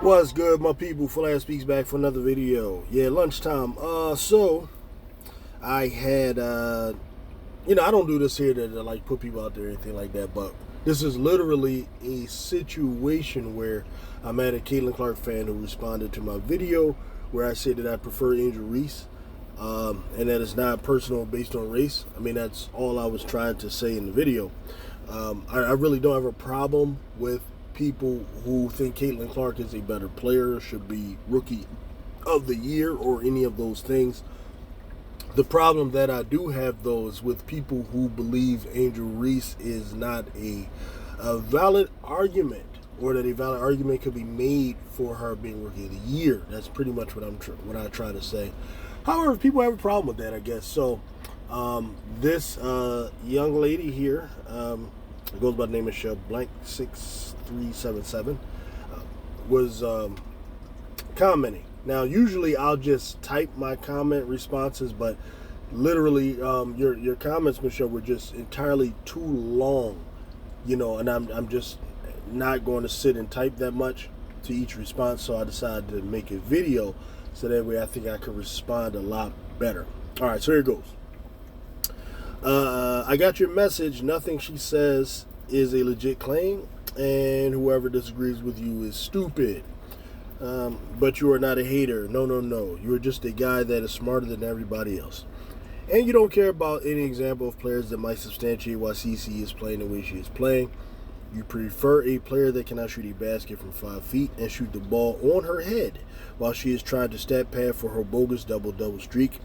What's good, my people? Full Ass Speaks back for another video. Yeah, lunchtime. So I had, I don't do this here to like put people out there or anything like that, but this is literally a situation where I'm at a Caitlin Clark fan who responded to my video where I said that I prefer Angel Reese, and that it's not personal based on race. I mean, that's all I was trying to say in the video. I really don't have a problem with people who think Caitlin Clark is a better player, should be rookie of the year, or any of those things. The problem that I do have, though, is with people who believe Angel Reese is not a valid argument, or that a valid argument could be made for her being rookie of the year. That's pretty much what I try to say. However, people have a problem with that, I guess. So this young lady here, it goes by the name of Blank 6377, was commenting. Now, usually I'll just type my comment responses, but literally your comments, Michelle, were just entirely too long, and I'm just not going to sit and type that much to each response, so I decided to make a video so that way I think I could respond a lot better. All right, so here it goes. I got your message. Nothing she says is a legit claim, and whoever disagrees with you is stupid. But you are not a hater. No. You are just a guy that is smarter than everybody else. And you don't care about any example of players that might substantiate why CC is playing the way she is playing. You prefer a player that cannot shoot a basket from 5 feet and shoot the ball on her head while she is trying to stat pad for her bogus double-double streak.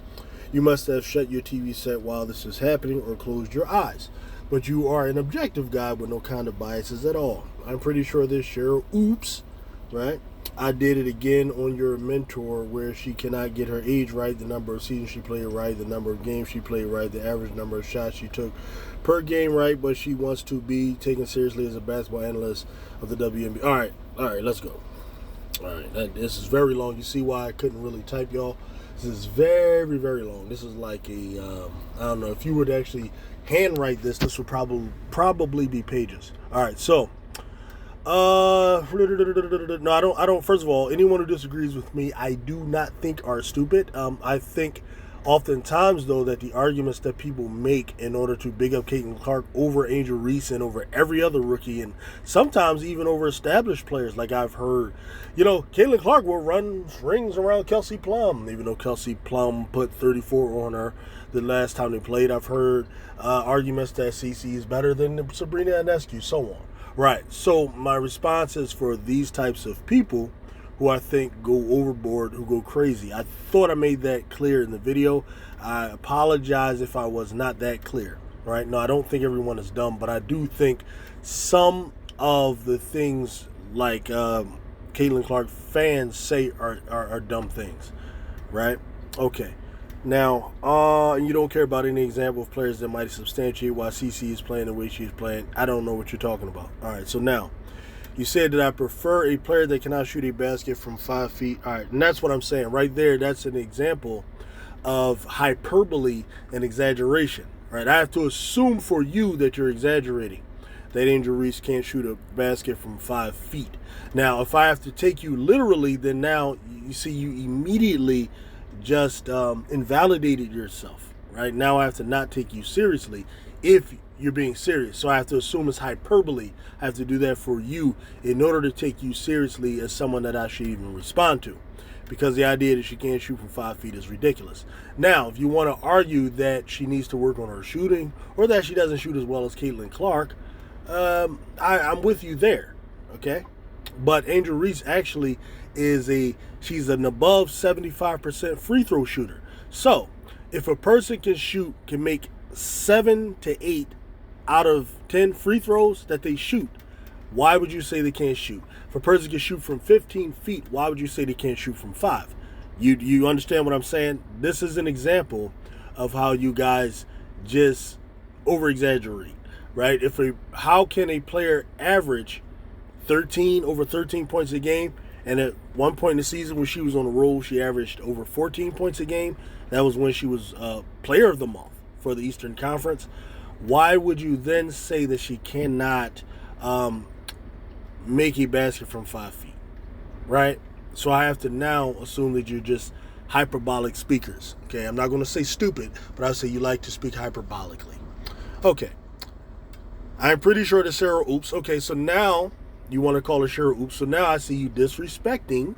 You must have shut your TV set while this is happening or closed your eyes. But you are an objective guy with no kind of biases at all. I'm pretty sure this Cheryl, oops, right? I did it again on your mentor where she cannot get her age right, the number of seasons she played right, the number of games she played right, the average number of shots she took per game right, but she wants to be taken seriously as a basketball analyst of the WNBA. All right, let's go. All right, this is very long. You see why I couldn't really type, y'all? This is very, very long. This is like a, I don't know, if you were to actually handwrite this would probably be pages. All right, so, no, I don't, first of all, anyone who disagrees with me, I do not think are stupid. I think oftentimes, though, that the arguments that people make in order to big up Caitlin Clark over Angel Reese and over every other rookie, and sometimes even over established players, like I've heard, Caitlin Clark will run rings around Kelsey Plum, even though Kelsey Plum put 34 on her the last time they played. I've heard arguments that CC is better than Sabrina Ionescu, so on. Right, so my response is for these types of people who I think go overboard, who go crazy. I thought I made that clear in the video. I apologize if I was not that clear. Right? No, I don't think everyone is dumb, but I do think some of the things like Caitlin Clark fans say are dumb things. Right? Okay. Now, you don't care about any example of players that might substantiate why CC is playing the way she's playing. I don't know what you're talking about. All right, so now, you said that I prefer a player that cannot shoot a basket from 5 feet. All right, and that's what I'm saying. Right there, that's an example of hyperbole and exaggeration. Right? I have to assume for you that you're exaggerating, that Angel Reese can't shoot a basket from 5 feet. Now, if I have to take you literally, then now, you see, you immediately just invalidated yourself. Right? Now I have to not take you seriously if you're being serious. So I have to assume it's hyperbole. I have to do that for you in order to take you seriously as someone that I should even respond to. Because the idea that she can't shoot from 5 feet is ridiculous. Now, if you want to argue that she needs to work on her shooting, or that she doesn't shoot as well as Caitlin Clark, I'm with you there. Okay? But Angel Reese actually she's an above 75% free throw shooter. So, if a person can make 7 to 8 out of 10 free throws that they shoot, why would you say they can't shoot? If a person can shoot from 15 feet, why would you say they can't shoot from 5? You understand what I'm saying? This is an example of how you guys just over-exaggerate, right? How can a player average over 13 points a game, and at one point in the season when she was on the roll, she averaged over 14 points a game? That was when she was player of the month for the Eastern Conference. Why would you then say that she cannot make a basket from 5 feet? right? So I have to now assume that you're just hyperbolic speakers. Okay, I'm not going to say stupid, but I'll say you like to speak hyperbolically. Okay, I'm pretty sure that Sarah Oops. Okay, so now you want to call her Sarah Oops. So now I see you disrespecting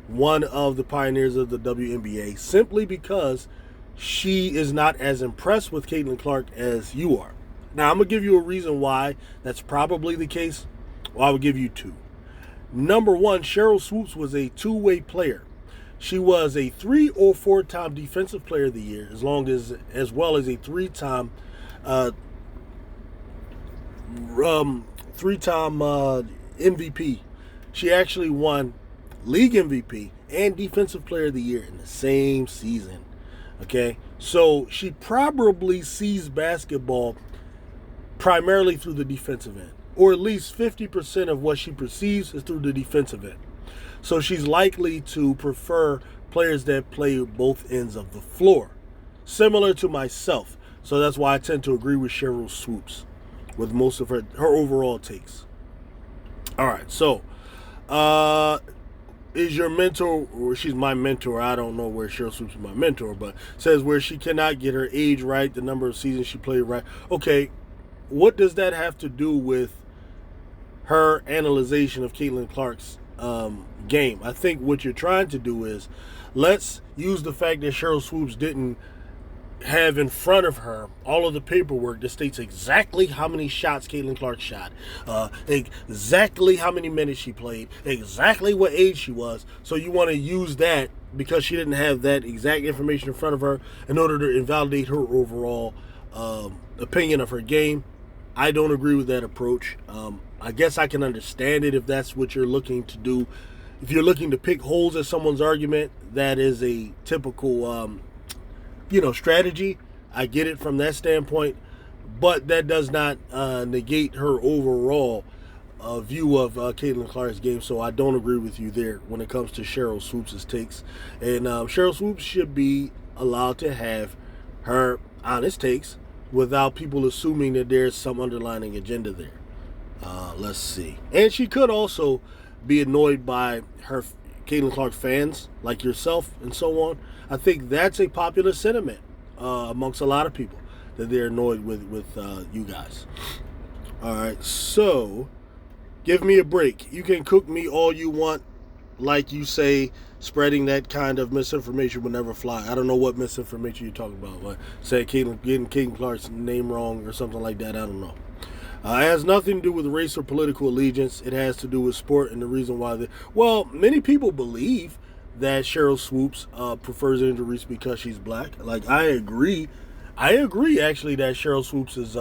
one of the pioneers of the WNBA simply because she is not as impressed with Caitlin Clark as you are. Now, I'm going to give you a reason why that's probably the case. Well, I will give you two. Number one, Cheryl Swoops was a two-way player. She was a 3 or 4-time Defensive Player of the Year, as well as a 3-time MVP. She actually won League MVP and Defensive Player of the Year in the same season. Okay, so she probably sees basketball primarily through the defensive end, or at least 50% of what she perceives is through the defensive end. So she's likely to prefer players that play both ends of the floor, similar to myself. So that's why I tend to agree with Cheryl Swoops with most of her overall takes. All right, so is your mentor, or she's my mentor, I don't know where Cheryl Swoops is my mentor, but says where she cannot get her age right, the number of seasons she played right. Okay, what does that have to do with her analyzation of Caitlin Clark's game? I think what you're trying to do is, let's use the fact that Cheryl Swoops didn't have in front of her all of the paperwork that states exactly how many shots Caitlin Clark shot, exactly how many minutes she played, exactly what age she was. So you want to use that because she didn't have that exact information in front of her in order to invalidate her overall opinion of her game. I don't agree with that approach. I guess I can understand it if that's what you're looking to do. If you're looking to pick holes at someone's argument, that is a typical strategy. I get it from that standpoint, but that does not negate her overall view of Caitlin Clark's game. So I don't agree with you there when it comes to Cheryl Swoops' takes. And Cheryl Swoops should be allowed to have her honest takes without people assuming that there's some underlying agenda there. Let's see. And she could also be annoyed by her Caitlin Clark fans like yourself and so on. I think that's a popular sentiment amongst a lot of people, that they're annoyed with you guys. All right, so give me a break. You can cook me all you want, like you say, spreading that kind of misinformation would never fly. I don't know what misinformation you're talking about. But say getting Caitlin Clark's name wrong or something like that. I don't know. It has nothing to do with race or political allegiance. It has to do with sport and the reason why. Many people believe that Cheryl Swoops prefers Angel Reese because she's black. Like, I agree. Actually, that Cheryl Swoops'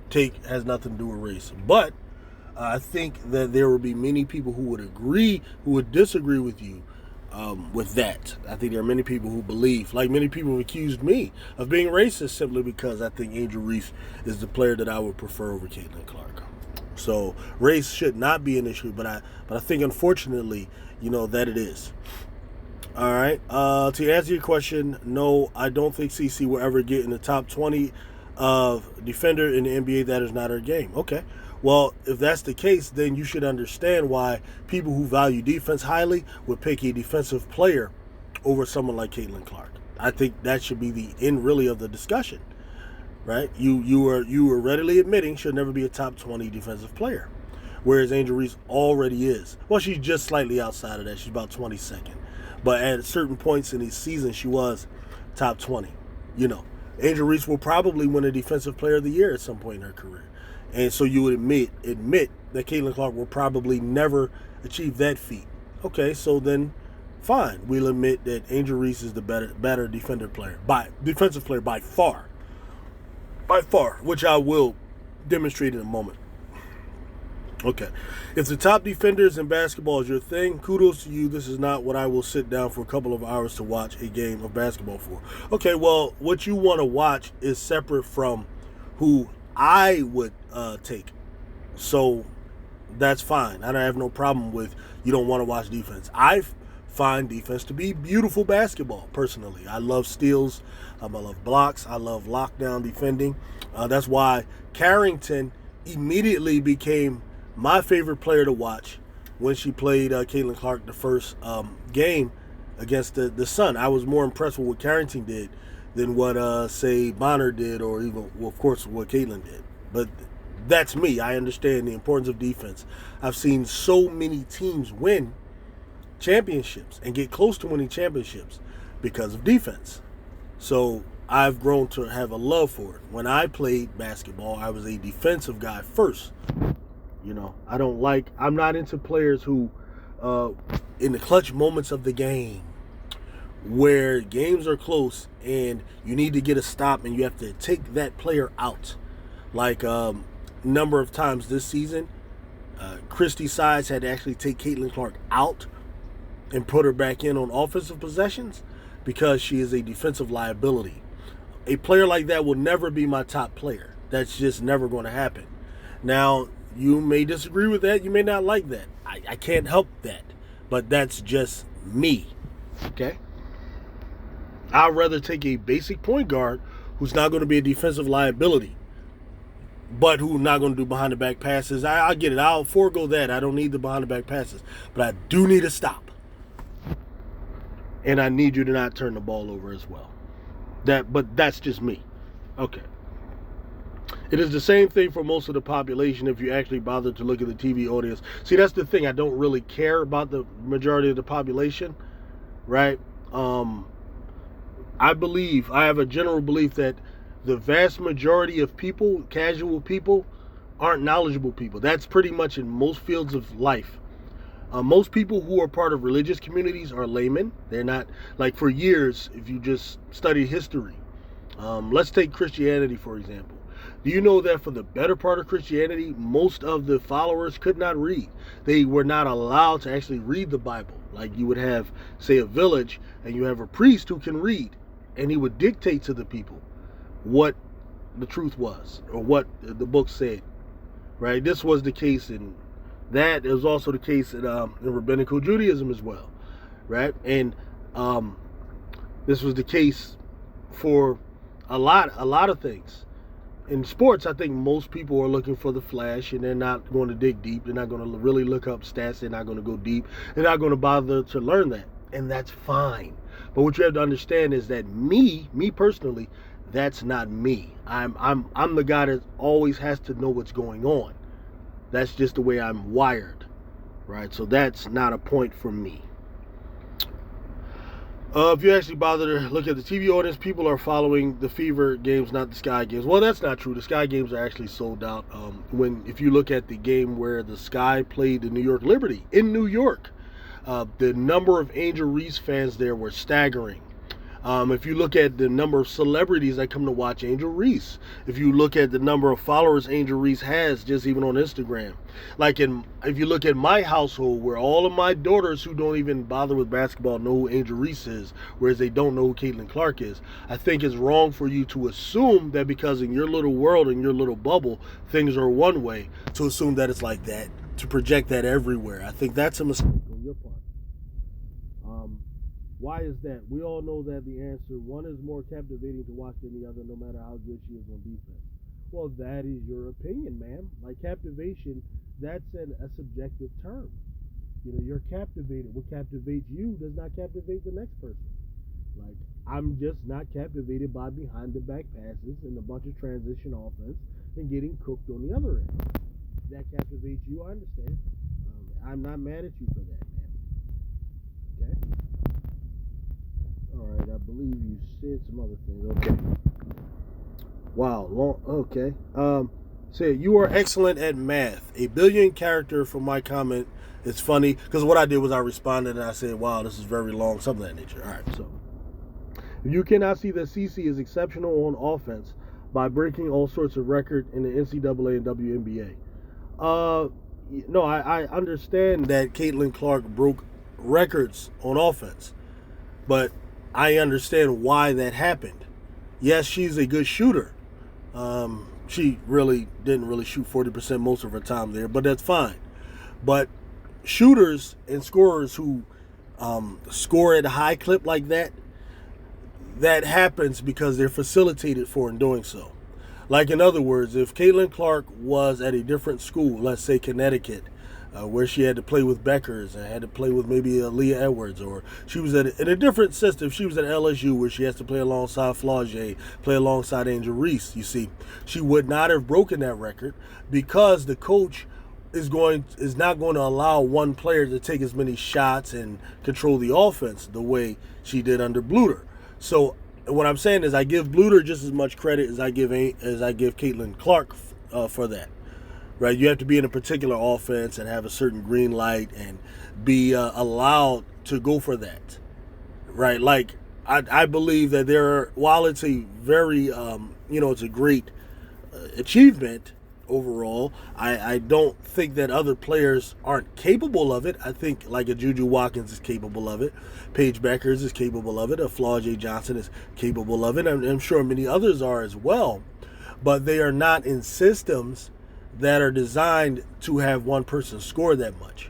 take has nothing to do with race. But I think that there will be many people who would disagree with you with that. I think there are many people who believe, like many people have accused me of being racist simply because I think Angel Reese is the player that I would prefer over Caitlin Clark. So race should not be an issue, but I think unfortunately, that it is. All right. To answer your question, no, I don't think CC will ever get in the top 20 of defender in the NBA. That is not her game. Okay. Well, if that's the case, then you should understand why people who value defense highly would pick a defensive player over someone like Caitlin Clark. I think that should be the end really of the discussion, right? You are readily admitting she'll never be a top 20 defensive player, whereas Angel Reese already is. Well, she's just slightly outside of that. She's about 22nd. But at certain points in the season, she was top 20. Angel Reese will probably win a Defensive Player of the Year at some point in her career. And so you would admit that Caitlin Clark will probably never achieve that feat. Okay, so then fine. We'll admit that Angel Reese is the better defensive player by far. By far, which I will demonstrate in a moment. Okay. If the top defenders in basketball is your thing, kudos to you. This is not what I will sit down for a couple of hours to watch a game of basketball for. Okay, well, what you want to watch is separate from who I would take. So that's fine. I don't have no problem with you don't want to watch defense. I find defense to be beautiful basketball, personally. I love steals. I love blocks. I love lockdown defending. That's why Carrington immediately became my favorite player to watch when she played Caitlin Clark the first game against the Sun. I was more impressed with what Carrington did than what, say, Bonner did, or even, well, of course, what Caitlin did. But that's me. I understand the importance of defense. I've seen so many teams win championships and get close to winning championships because of defense. So I've grown to have a love for it. When I played basketball, I was a defensive guy first. I'm not into players who, in the clutch moments of the game, where games are close and you need to get a stop and you have to take that player out. Like number of times this season, Christy Sides had to actually take Caitlin Clark out and put her back in on offensive possessions because she is a defensive liability. A player like that will never be my top player. That's just never going to happen. Now, you may disagree with that. You may not like that. I can't help that. But that's just me. Okay? I'd rather take a basic point guard who's not going to be a defensive liability, but who's not going to do behind-the-back passes. I get it. I'll forego that. I don't need the behind-the-back passes. But I do need a stop. And I need you to not turn the ball over as well. But that's just me. Okay. It is the same thing for most of the population if you actually bother to look at the TV audience. See, that's the thing. I don't really care about the majority of the population, right? I have a general belief that the vast majority of people, casual people, aren't knowledgeable people. That's pretty much in most fields of life. Most people who are part of religious communities are laymen. They're not, like, for years, if you just study history. Let's take Christianity, for example. Do you know that for the better part of Christianity, most of the followers could not read? They were not allowed to actually read the Bible. Like, you would have, say, a village, and you have a priest who can read, and he would dictate to the people what the truth was, or what the book said, right? This was the case that is also the case in rabbinical Judaism as well, right? And this was the case for a lot of things. In sports, I think most people are looking for the flash, and they're not going to dig deep. They're not going to really look up stats. They're not going to go deep. They're not going to bother to learn that, and that's fine. But what you have to understand is that me personally, that's not me. I'm the guy that always has to know what's going on. That's just the way I'm wired, right? So that's not a point for me. If you actually bother to look at the TV audience, people are following the Fever games, not the Sky games. Well, that's not true. The Sky games are actually sold out. If you look at the game where the Sky played the New York Liberty in New York, the number of Angel Reese fans there were staggering. If you look at the number of celebrities that come to watch Angel Reese, if you look at the number of followers Angel Reese has just even on Instagram, if you look at my household, where all of my daughters who don't even bother with basketball know who Angel Reese is, whereas they don't know who Caitlin Clark is, I think it's wrong for you to assume that because in your little world, in your little bubble, things are one way, to assume that it's like that, to project that everywhere. I think that's a mistake on your part. Why is that? We all know that the answer, one is more captivating to watch than the other, no matter how good she is on defense. Well, that is your opinion, man. Like, captivation, that's a subjective term. You're captivated. What captivates you does not captivate the next person. Like, I'm just not captivated by behind-the-back passes and a bunch of transition offense and getting cooked on the other end. If that captivates you, I understand. I'm not mad at you for that, man. Okay? All right, I believe you said some other things. Okay. Wow. Okay. Said, you are excellent at math. A billion character for my comment. It's funny because what I did was I responded and I said, wow, this is very long, something of that nature. All right. So, you cannot see that CC is exceptional on offense by breaking all sorts of records in the NCAA and WNBA. No, I understand that Caitlin Clark broke records on offense, but I understand why that happened. Yes, she's a good shooter. She really didn't really shoot 40% most of her time there, but that's fine. But shooters and scorers who score at a high clip like that, that happens because they're facilitated for in doing so. Like, in other words, if Caitlin Clark was at a different school, let's say Connecticut, where she had to play with Beckers and had to play with maybe Leah Edwards, or she was in a different system. She was at LSU where she has to play alongside Flaugier, play alongside Angel Reese. You see, she would not have broken that record because the coach is not going to allow one player to take as many shots and control the offense the way she did under Bluter. So what I'm saying is I give Bluter just as much credit as I give Caitlin Clark for that. Right, you have to be in a particular offense and have a certain green light and be allowed to go for that. Right, like I believe that while it's a very, it's a great achievement overall, I don't think that other players aren't capable of it. I think like a Juju Watkins is capable of it. Paige Beckers is capable of it. A Flaugier Johnson is capable of it. I'm sure many others are as well. But they are not in systems that are designed to have one person score that much.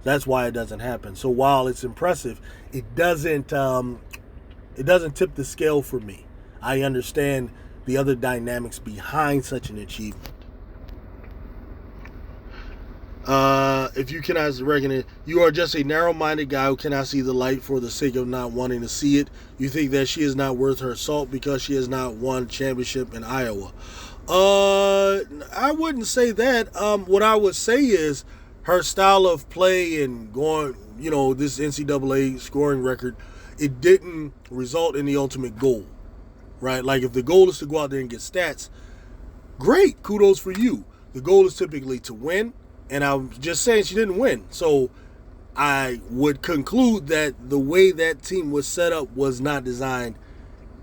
That's why it doesn't happen. So while it's impressive, it doesn't tip the scale for me. I understand the other dynamics behind such an achievement. If you cannot reckon it, you are just a narrow-minded guy who cannot see the light for the sake of not wanting to see it. You think that she is not worth her salt because she has not won championship in Iowa. I wouldn't say that. What I would say is her style of play and going, this NCAA scoring record, it didn't result in the ultimate goal, right? Like if the goal is to go out there and get stats, great, kudos for you. The goal is typically to win, and I'm just saying she didn't win. So I would conclude that the way that team was set up was not designed.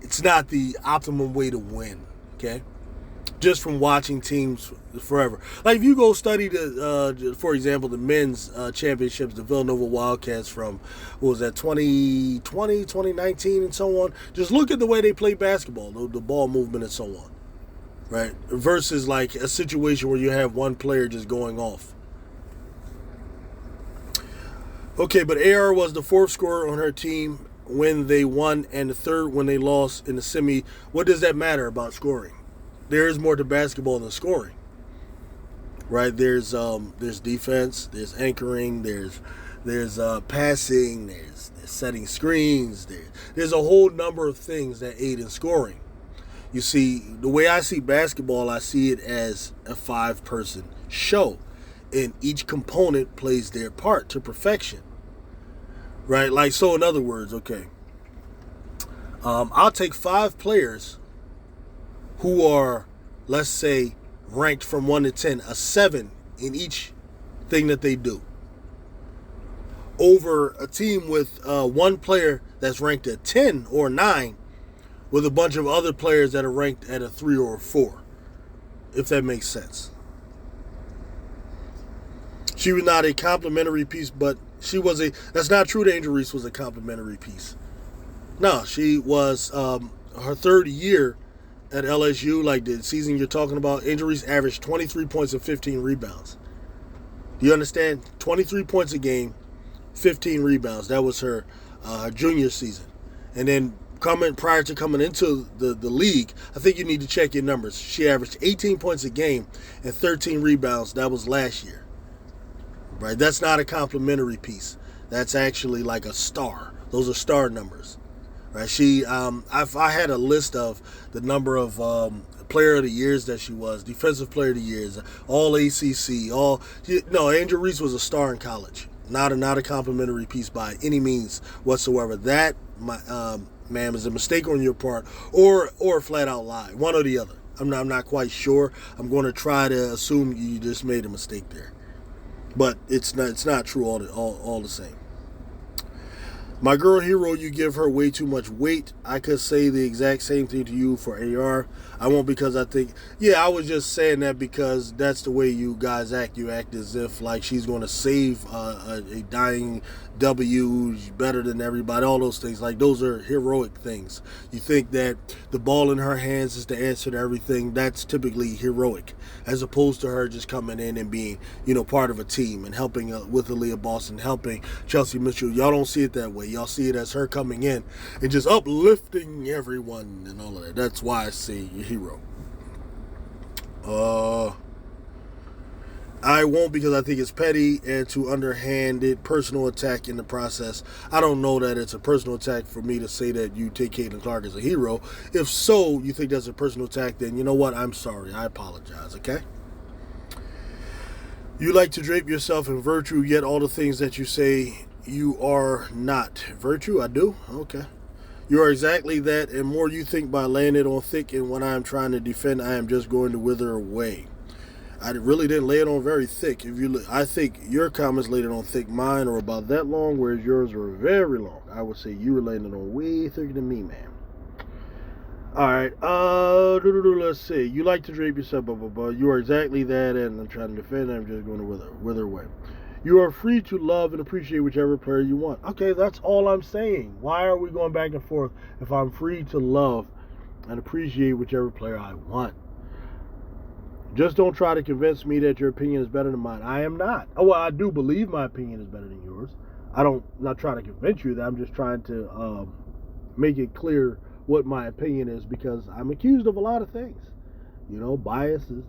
It's not the optimum way to win, okay? Just from watching teams forever. Like if you go study for example, the men's championships, the Villanova Wildcats from, 2020, 2019 and so on. Just look at the way they play basketball, the ball movement and so on. Right? Versus like a situation where you have one player just going off. Okay, but AR was the fourth scorer on her team when they won and the third when they lost in the semi. What does that matter about scoring? There is more to basketball than scoring, right? There's defense, there's anchoring, there's passing, there's setting screens, there's a whole number of things that aid in scoring. You see, the way I see basketball, I see it as a 5-person show, and each component plays their part to perfection, right? Like, so in other words, okay, I'll take 5 players who are, let's say, ranked from 1 to 10, a 7 in each thing that they do, over a team with one player that's ranked at 10 or 9 with a bunch of other players that are ranked at a 3 or a 4, if that makes sense. She was not a complimentary piece, but that's not true that Angel Reese was a complimentary piece. No, she was her third year at LSU, like the season you're talking about. Angel Reese averaged 23 points and 15 rebounds. Do you understand? 23 points a game, 15 rebounds. That was her junior season. And then prior to coming into the league, I think you need to check your numbers. She averaged 18 points a game and 13 rebounds. That was last year. Right? That's not a complimentary piece. That's actually like a star. Those are star numbers. Right? She, I had a list of the number of player of the years that she was, defensive player of the years, all ACC, Angel Reese was a star in college. Not a complimentary piece by any means whatsoever. That, ma'am, is a mistake on your part, or a flat out lie, one or the other. I'm not quite sure. I'm going to try to assume you just made a mistake there, but it's not true all the same. My girl hero, you give her way too much weight. I could say the exact same thing to you for AR. I won't, because I think, I was just saying that because that's the way you guys act. You act as if like she's going to save a dying W, better than everybody, all those things. Like, those are heroic things. You think that the ball in her hands is the answer to everything. That's typically heroic, as opposed to her just coming in and being, part of a team and helping with Aaliyah Boston, helping Chelsea Mitchell. Y'all don't see it that way. Y'all see it as her coming in and just uplifting everyone and all of that. That's why I say hero. I won't, because I think it's petty and to underhanded personal attack in the process. I don't know that it's a personal attack for me to say that you take Caitlin Clark as a hero. If so, you think that's a personal attack, then you know what? I'm sorry. I apologize, okay? You like to drape yourself in virtue, yet all the things that you say you are not. Virtue? I do? Okay. You are exactly that, and more you think by laying it on thick, and when I am trying to defend, I am just going to wither away. I really didn't lay it on very thick. I think your comments laid it on thick. Mine are about that long, whereas yours were very long. I would say you were laying it on way thicker than me, man. All right. Let's see. You like to drape yourself, blah, blah, blah. You are exactly that, and I'm trying to defend. I'm just going to wither away. You are free to love and appreciate whichever player you want. Okay, that's all I'm saying. Why are we going back and forth if I'm free to love and appreciate whichever player I want? Just don't try to convince me that your opinion is better than mine. I am not. Oh, well, I do believe my opinion is better than yours. Not trying to convince you that. I'm just trying to make it clear what my opinion is, because I'm accused of a lot of things. Biases.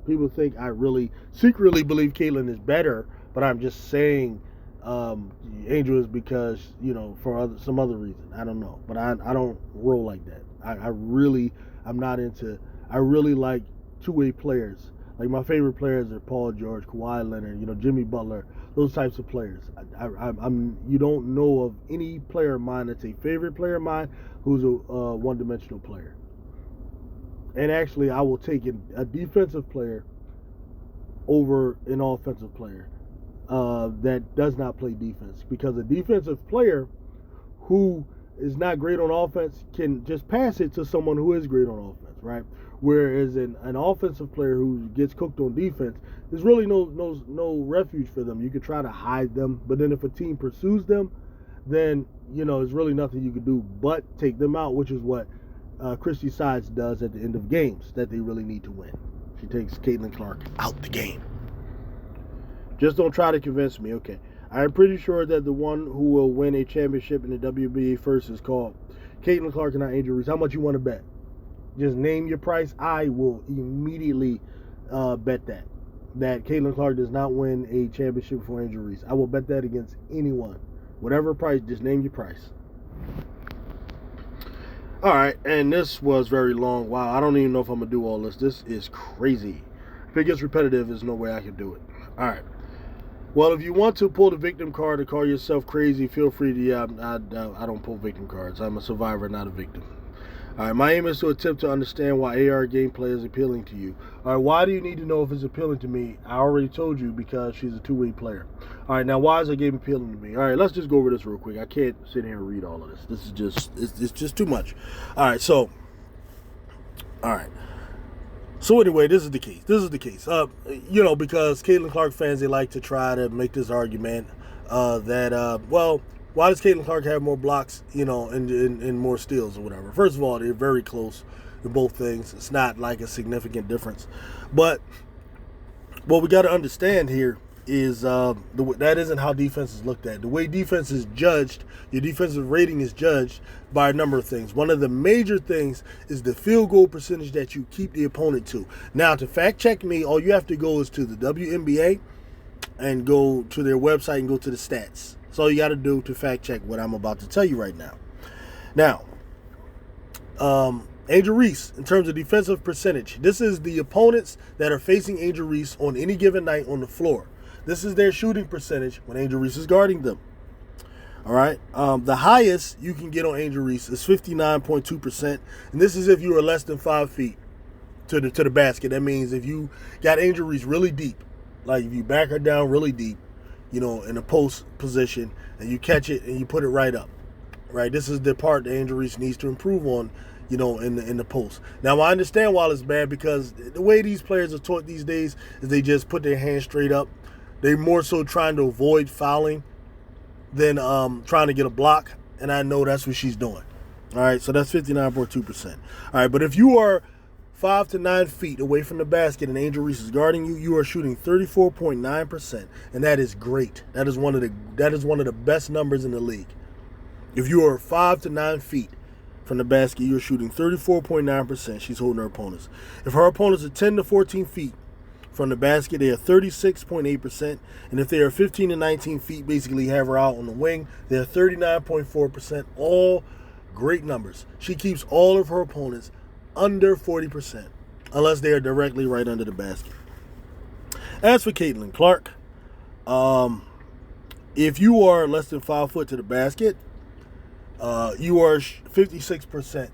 People think I really secretly believe Caitlin is better, but I'm just saying Angel is because, for some other reason. I don't know. But I don't roll like that. I'm not into, I really like two-way players. Like, my favorite players are Paul George, Kawhi Leonard, Jimmy Butler, those types of players. You don't know of any player of mine that's a favorite player of mine who's a one-dimensional player. And actually, I will take a defensive player over an offensive player that does not play defense, because a defensive player who is not great on offense can just pass it to someone who is great on offense, right? Whereas an offensive player who gets cooked on defense, there's really no refuge for them. You could try to hide them, but then if a team pursues them, then there's really nothing you could do but take them out, which is what Christy Sides does at the end of games that they really need to win. She takes Caitlin Clark out the game. Just don't try to convince me. Okay, I'm pretty sure that the one who will win a championship in the WNBA first is called Caitlin Clark and not Angel Reese. How much you want to bet? Just name your price. I will immediately bet that Caitlin Clark does not win a championship for Angel Reese. I will bet that against anyone. Whatever price, just name your price. All right, and this was very long. Wow, I don't even know if I'm going to do all this. This is crazy. If it gets repetitive, there's no way I can do it. All right. Well, if you want to pull the victim card to call yourself crazy, feel free to. Yeah, I don't pull victim cards. I'm a survivor, not a victim. All right, my aim is to attempt to understand why AR gameplay is appealing to you. All right, why do you need to know if it's appealing to me? I already told you, because she's a two-way player. All right, now why is that game appealing to me? All right, let's just go over this real quick. I can't sit here and read all of this. This is just, it's just too much. All right, so anyway, this is the case. Because Caitlin Clark fans, they like to try to make this argument why does Caitlin Clark have more blocks, and more steals or whatever? First of all, they're very close to both things. It's not like a significant difference. But what we got to understand here is that isn't how defense is looked at. The way defense is judged, your defensive rating is judged by a number of things. One of the major things is the field goal percentage that you keep the opponent to. Now, to fact check me, all you have to go is to the WNBA and go to their website and go to the stats. That's all you got to do to fact check what I'm about to tell you right now. Now, Angel Reese, in terms of defensive percentage, this is the opponents that are facing Angel Reese on any given night on the floor. This is their shooting percentage when Angel Reese is guarding them. All right. The highest you can get on Angel Reese is 59.2%, and this is if you are less than 5 feet to the basket. That means if you got Angel Reese really deep, like if you back her down really deep, in a post position, and you catch it and you put it right up, right? This is the part that Angel Reese needs to improve on, in the post. Now, I understand why it's bad, because the way these players are taught these days is they just put their hands straight up. They're more so trying to avoid fouling than trying to get a block, and I know that's what she's doing. All right, so that's 59.2%. All right, but if you are 5 to 9 feet away from the basket and Angel Reese is guarding you, you are shooting 34.9%, and that is great. That is one of the best numbers in the league. If you are 5 to 9 feet from the basket, you're shooting 34.9%. She's holding her opponents. If her opponents are 10 to 14 feet from the basket, they are 36.8%. And if they are 15 to 19 feet, basically have her out on the wing, they're 39.4%. All great numbers. She keeps all of her opponents under 40%, unless they are directly right under the basket. As for Caitlin Clark, if you are less than 5 foot to the basket, you are 56%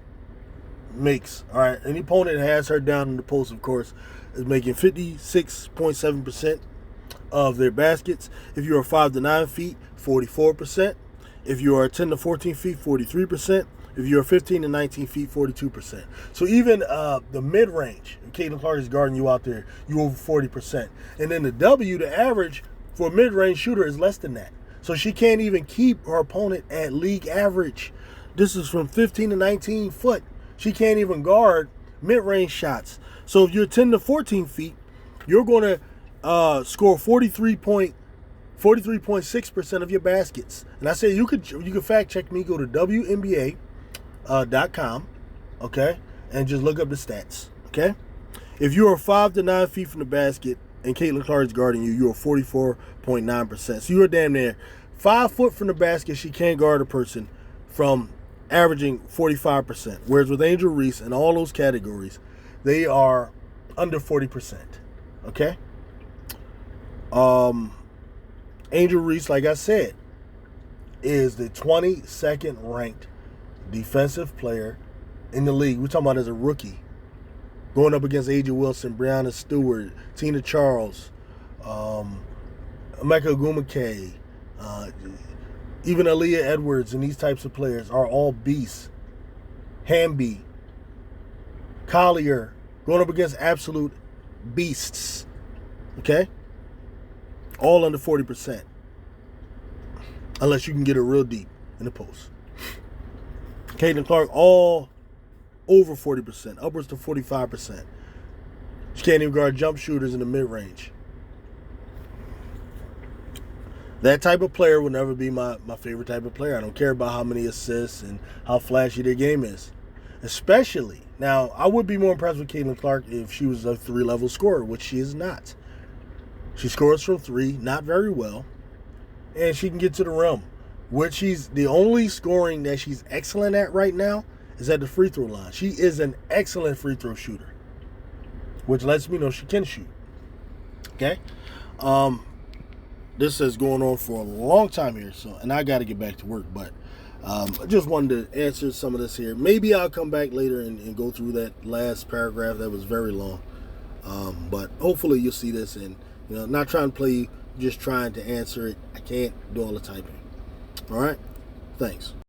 makes. All right, any opponent has her down in the post, of course, is making 56.7% of their baskets. If you are 5 to 9 feet, 44%. If you are 10 to 14 feet, 43%. If you are 15 to 19 feet, 42%. So even the mid-range, if Caitlin Clark is guarding you out there, you over 40%. And then the W, the average for a mid-range shooter is less than that. So she can't even keep her opponent at league average. This is from 15 to 19 foot. She can't even guard mid-range shots. So if you're 10 to 14 feet, you're going to score 43.6% of your baskets. And I say you could fact check me. Go to WNBA.com, okay, and just look up the stats, okay. If you are 5 to 9 feet from the basket and Caitlin Clark is guarding you, you are 44.9%. So you're damn near 5 foot from the basket. She can't guard a person from averaging 45%. Whereas with Angel Reese and all those categories, they are under 40%. Okay? Angel Reese, like I said, is the 22nd ranked defensive player in the league. We're talking about as a rookie. Going up against A.J. Wilson, Breanna Stewart, Tina Charles, Emeka Ogwumike, even Aaliyah Edwards, and these types of players are all beasts. Hamby, Collier, going up against absolute beasts. Okay? All under 40%. Unless you can get it real deep in the post. Caitlin Clark, all over 40%, upwards to 45%. She can't even guard jump shooters in the mid-range. That type of player will never be my favorite type of player. I don't care about how many assists and how flashy their game is. Especially, now, I would be more impressed with Caitlin Clark if she was a 3-level scorer, which she is not. She scores from 3, not very well, and she can get to the rim. Which she's the only scoring that she's excellent at right now is at the free throw line. She is an excellent free throw shooter, which lets me know she can shoot. Okay? This is going on for a long time here, and I got to get back to work, but I just wanted to answer some of this here. Maybe I'll come back later and go through that last paragraph that was very long. But hopefully you'll see this, and not trying to play you, just trying to answer it. I can't do all the typing. All right? Thanks.